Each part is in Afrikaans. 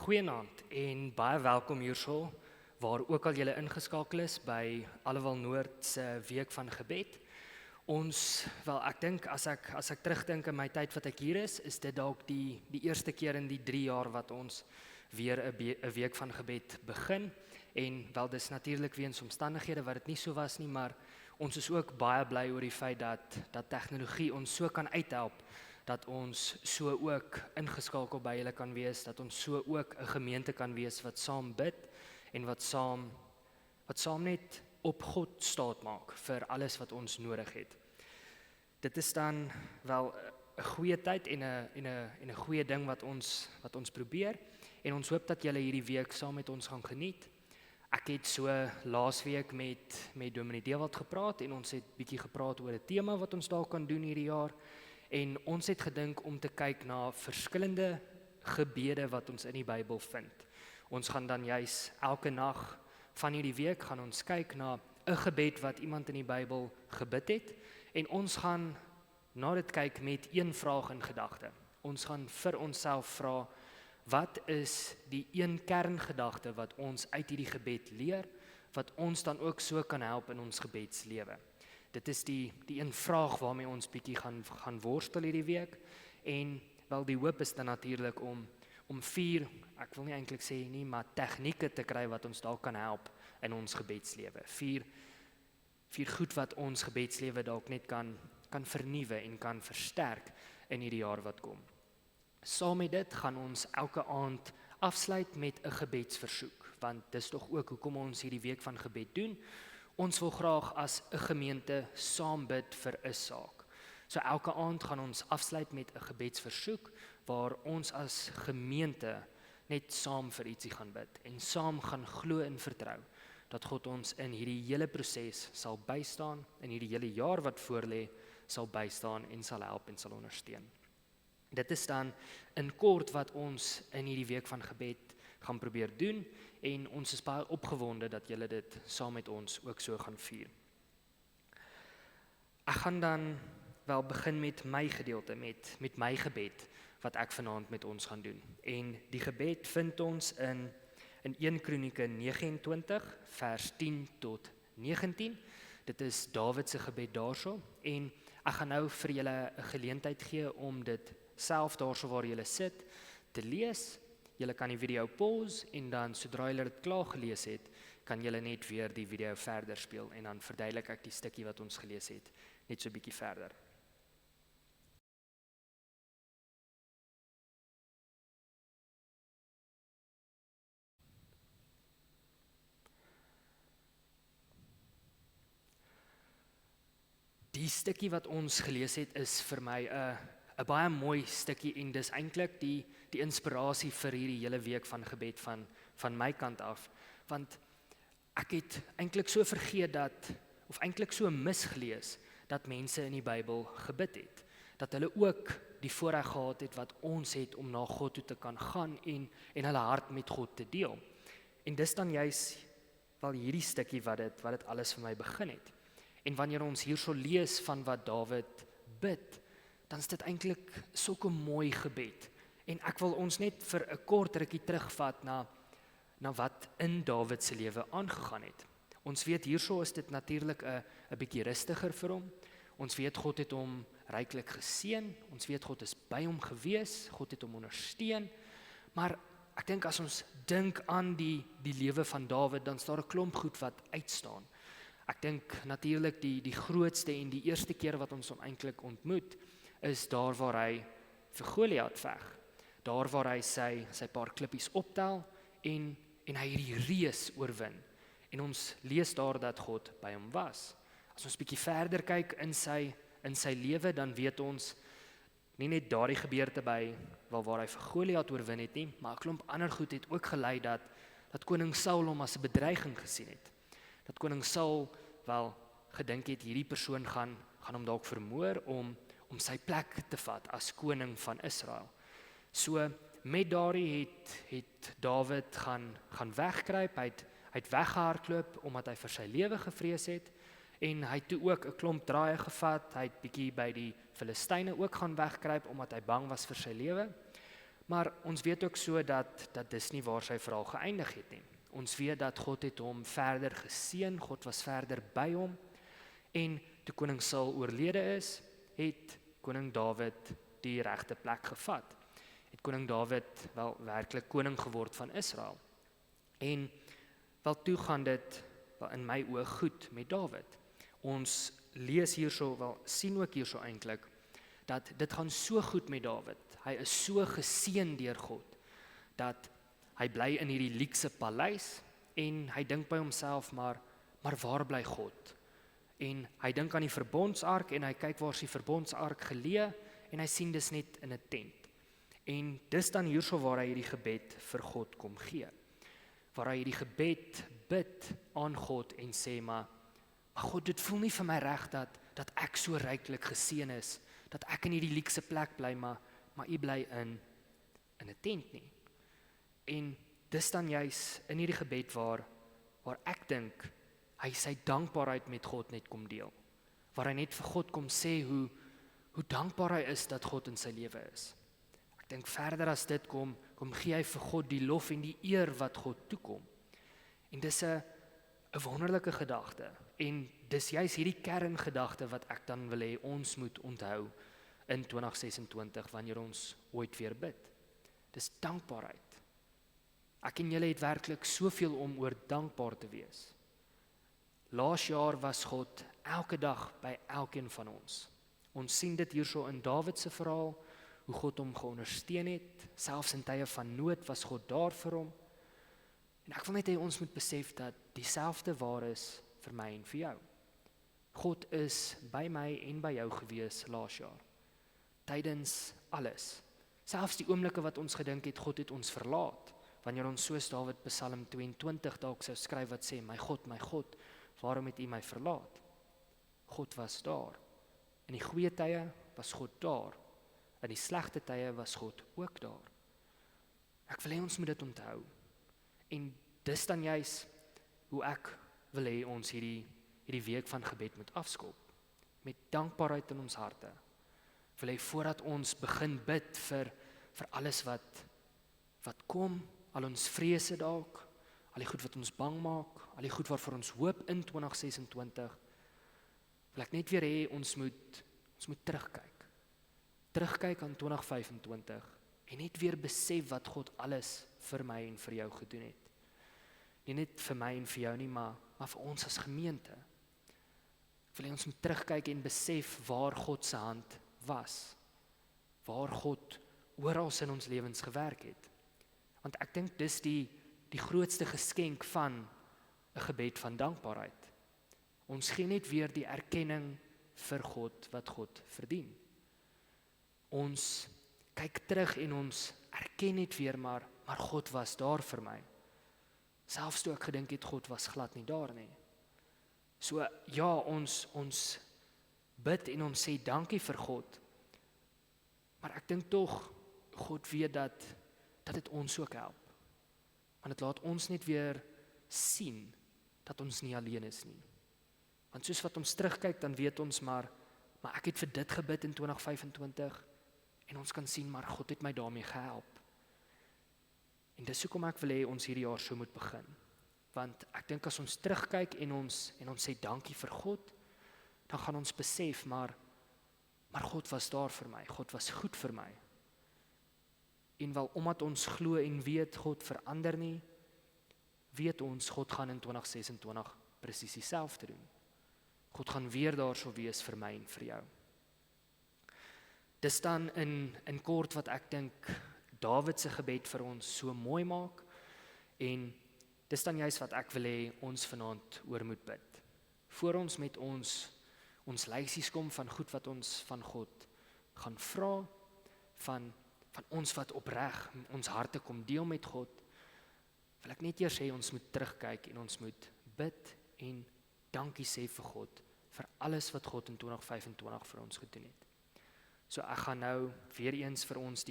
Goeienaand en baie welkom hierso, waar ook al julle ingeskakel is by Allewal Noord se week van gebed. Ek dink as ek terugdink aan my tyd wat ek hier is dit dalk die eerste keer in die 3 jaar wat ons weer 'n week van gebed begin. En wel, dis natuurlik weens omstandighede wat dit nie so was nie, maar ons is ook baie bly oor die feit dat tegnologie ons so kan uithelp, dat ons so ook ingeskakel by julle kan wees, dat ons so ook 'n gemeente kan wees wat saam bid en wat saam net op God staat maak vir alles wat ons nodig het. Dit is dan wel 'n goeie tyd en 'n goeie ding wat ons probeer, en ons hoop dat julle hierdie week saam met ons gaan geniet. Ek het so laasweek met Dominee Dewald gepraat en ons het bietjie gepraat oor 'n tema wat ons daar kan doen hierdie jaar. En ons het gedink om te kyk na verskillende gebede wat ons in die Bybel vind. Ons gaan dan juis elke nag van hierdie week gaan ons kyk na 'n gebed wat iemand in die Bybel gebid het, en ons gaan na dit kyk met een vraag in gedagte. Ons gaan vir onsself vra, wat is die een kerngedagte wat ons uit hierdie gebed leer, wat ons dan ook so kan help in ons gebedslewe? Dit is die een vraag waarmee ons bietjie gaan worstel hierdie week, en wel die hoop is dan natuurlik om 4, ek wil nie eintlik sê nie, maar tegnieke te kry wat ons dalk kan help in ons gebedslewe. 4 goed wat ons gebedslewe dalk net kan vernuwe en kan versterk in hierdie jaar wat kom. Saam met dit gaan ons elke aand afsluit met 'n gebedsversoek, want dis tog ook hoekom ons hierdie week van gebed doen. Ons wil graag as 'n gemeente saam bid vir 'n saak. So elke aand gaan ons afsluit met 'n gebedsversoek waar ons as gemeente net saam vir ietsie gaan bid en saam gaan glo en vertrou dat God ons in hierdie hele proses sal bystaan, in hierdie hele jaar wat voorlê sal bystaan en sal help en sal ondersteun. Dit is dan in kort wat ons in hierdie week van gebed gaan probeer doen, en ons is baie opgewonde dat julle dit saam met ons ook so gaan vier. Ek gaan dan wel begin met my gedeelte, met my gebed wat ek vanaand met ons gaan doen. En die gebed vind ons in 1 Kronieke 29 vers 10 tot 19. Dit is Dawid se gebed daarso, en ek gaan nou vir julle 'n geleentheid gee om dit self daarso waar julle sit te lees. Julle kan die video pause en dan sodra julle dit klaar gelees het, kan julle net weer die video verder speel, en dan verduidelik ek die stukkie wat ons gelees het net so 'n bietjie verder. Die stukkie wat ons gelees het is vir my 'n baie mooi stukkie, en dis eintlik die inspirasie vir hierdie hele week van gebed van my kant af, want ek het eintlik so vergeet of eintlik so misgelees dat mense in die Bybel gebid het, dat hulle ook die voorreg gehad het wat ons het om na God toe te kan gaan en hulle hart met God te deel. En dis dan juis wel hierdie stukkie wat dit alles vir my begin het. En wanneer ons hierso lees van wat Dawid bid, dan is dit eintlik sulke mooi gebed. En ek wil ons net vir 'n kort rukkie terugvat na wat in Dawid se lewe aangegaan het. Ons weet hierso is dit natuurlik 'n bietjie rustiger vir hom. Ons weet God het hom ryklik geseën. Ons weet God is by hom gewees. God het hom ondersteun. Maar ek dink as ons dink aan die lewe van Dawid, dan is daar 'n klomp goed wat uitstaan. Ek dink natuurlik die grootste en die eerste keer wat ons hom eintlik ontmoet, is daar waar hy vir Goliat veg. Daar waar hy sy paar klippies optel en hy hierdie reus oorwin. En ons lees daar dat God by hom was. As ons bietjie verder kyk in sy lewe, dan weet ons nie net daardie gebeurte by waar hy vir Goliat oorwin het nie, maar 'n klomp ander goed het ook gelei dat koning Saul hom as 'n bedreiging gesien het. Dat koning Saul wel gedink het hierdie persoon gaan hom dalk vermoor om sy plek te vat as koning van Israel. So met daardie het Dawid gaan wegkruip, hy het weggehardloop omdat hy vir sy lewe gevrees het, en hy het toe ook 'n klomp draaie gevat, hy het bietjie by die Filistyne ook gaan wegkruip omdat hy bang was vir sy lewe. Maar ons weet ook so dat dis nie waar sy verhaal geëindig het nie. Ons weet dat God het hom verder geseën, God was verder by hom, en toe koning Saul oorlede is, het koning Dawid die regte plek gevat. Het koning Dawid wel werklik koning geword van Israel. En wel toe gaan dit wel in my oë goed met Dawid. Ons lees hierso, wel sien ook hierso eintlik, dat dit gaan so goed met Dawid. Hy is so geseën deur God, dat hy bly in hierdie luukse paleis, en hy dink by homself, maar waar bly God? En hy dink aan die verbondsark, en hy kyk waar is die verbondsark geleë, en hy sien dis net in 'n tent. En dis dan hierso waar hy hierdie gebed vir God kom gee. Waar hy hierdie gebed bid aan God en sê, maar God, dit voel nie vir my reg dat ek so ryklik geseën is, dat ek in hierdie luukse plek bly, maar u bly in 'n tent nie. En dis dan juis in hierdie gebed waar ek dink hy sy dankbaarheid met God net kom deel. Waar hy net vir God kom sê hoe dankbaar hy is dat God in sy lewe is. Ek dink verder as dit kom gee hy vir God die lof en die eer wat God toekom. En dis 'n wonderlike gedagte. En dis juis hierdie kerngedagte wat ek dan wil hê ons moet onthou in 2026 wanneer ons ooit weer bid. Dis dankbaarheid. Ek en julle het werklik soveel om oor dankbaar te wees. Laas jaar was God elke dag by elkeen van ons. Ons sien dit hierso in Dawid se verhaal, hoe God hom geondersteun het, selfs in tye van nood was God daar vir hom. En ek wil net hê ons moet besef dat dieselfde waar is vir my en vir jou. God is by my en by jou gewees laas jaar. Tydens alles. Selfs die oomblikke wat ons gedink het, God het ons verlaat. Wanneer ons soos Dawid Psalm 22 dalk sou skryf wat sê, my God, waarom het U my verlaat? God was daar. In die goeie tye was God daar. In die slegte tye was God ook daar. Ek wil hê ons moet dit onthou. En dis dan juis hoe ek wil hê ons hierdie week van gebed moet afskop. Met dankbaarheid in ons harte. Wil hê voordat ons begin bid vir alles wat kom, al ons vrese dalk, al die goed wat ons bang maak, al die goed waarvoor ons hoop in 2026, wil ek net weer hê ons moet terugkyk. Terugkyk aan 2025 en net weer besef wat God alles vir my en vir jou gedoen het. Nie net vir my en vir jou nie, maar vir ons as gemeente. Ek wil hê ons moet terugkyk en besef waar God se hand was. Waar God oral in ons lewens gewerk het. Want ek dink dis die grootste geskenk van 'n gebed van dankbaarheid. Ons gee net weer die erkenning vir God wat God verdien. Ons kyk terug en ons erken net weer maar God was daar vir my. Selfs toe ek gedink het God was glad nie daar nie. So ja, ons bid en ons sê dankie vir God. Maar ek dink tog God weet dat dit ons ook help. Want dit laat ons net weer sien dat ons nie alleen is nie. Want soos wat ons terugkyk, dan weet ons maar ek het vir dit gebid in 2025 en ons kan sien maar God het my daarmee gehelp. En dis hoekom ek wil hê ons hierdie jaar so moet begin. Want ek dink as ons terugkyk en ons sê dankie vir God, dan gaan ons besef maar God was daar vir my, God was goed vir my. En wel omdat ons glo en weet God verander nie, weet ons God gaan in 2026 presies dieselfde doen. God gaan weer daar sou wees vir my en vir jou. Dis dan in kort wat ek dink Dawid se gebed vir ons so mooi maak, en dis dan juist wat ek wil hê ons vanaand oor moet bid. Voor ons met ons lysies kom van goed wat ons van God gaan vra, van ons wat opreg ons harte kom deel met God, wil ek net eers sê ons moet terugkyk en ons moet bid en dankie sê vir God vir alles wat God in 2025 vir ons gedoen het. So ek gaan nou weer eens vir ons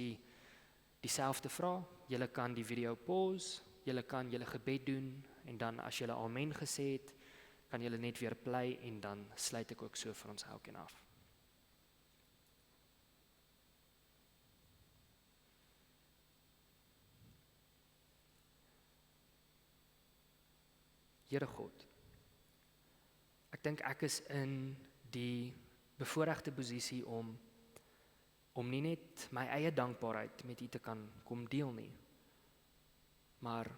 dieselfde vra. Julle kan die video pause, julle kan julle gebed doen en dan as julle amen gesê het, kan julle net weer bly en dan sluit ek ook so vir ons elkeen af. Here God, ek dink ek is in die bevoorregte posisie om nie net my eie dankbaarheid met U te kan kom deel nie, maar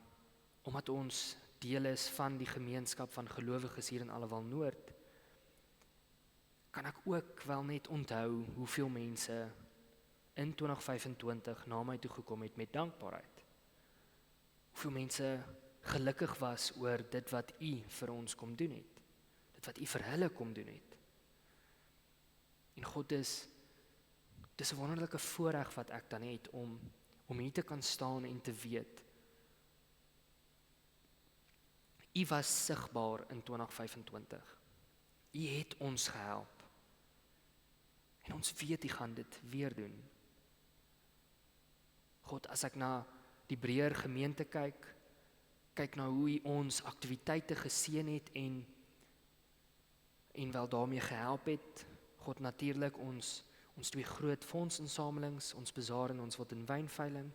omdat ons deel is van die gemeenskap van gelowiges hier in Allewal Noord, kan ek ook wel net onthou hoeveel mense in 2025 na my toe gekom het met dankbaarheid. Hoeveel mense gelukkig was oor dit wat U vir ons kom doen het. Dit wat U vir hulle kom doen het. En God, dis 'n wonderlike voorreg wat ek dan het om hier te kan staan en te weet. U was sigbaar in 2025. U het ons gehelp. En ons weet U gaan dit weer doen. God, as ek na die breër gemeente kyk na hoe U ons aktiwiteite geseën het en wel daarmee gehelp het. God, natuurlik ons twee groot fondsinsamelings, ons bazaar en ons wat in wynveiling.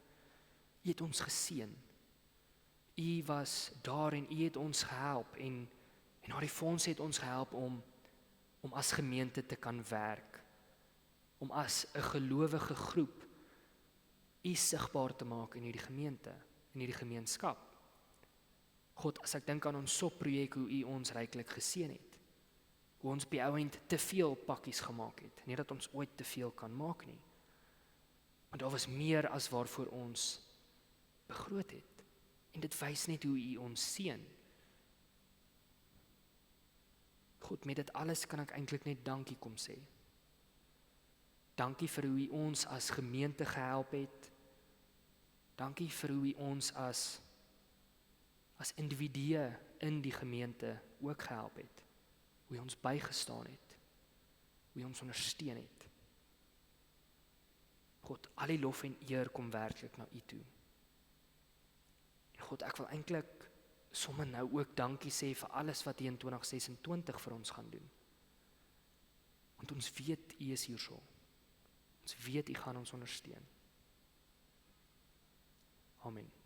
U het ons geseën. U was daar en U het ons gehelp en daardie fonds het ons gehelp om as gemeente te kan werk. Om as 'n gelowige groep U sigbaar te maak in hierdie gemeente, in hierdie gemeenskap. God, as ek dink aan ons SOP-projek, hoe U ons ryklik geseën het. Hoe ons by ouend te veel pakkies gemaak het. Nie dat ons ooit te veel kan maak nie. Maar daar was meer as waarvoor ons begroot het. En dit wys net hoe U ons seën. God, met dit alles kan ek eintlik net dankie kom sê. Dankie vir hoe U ons as gemeente gehelp het. Dankie vir hoe U ons as individue in die gemeente ook gehelp het. Hoe U ons bygestaan het. Hoe U ons ondersteun het. God, al die lof en eer kom werklik na U toe. En God, ek wil eintlik sommer nou ook dankie sê vir alles wat U in 2026 vir ons gaan doen. Want ons weet U is hierso. Ons weet U gaan ons ondersteun. Amen.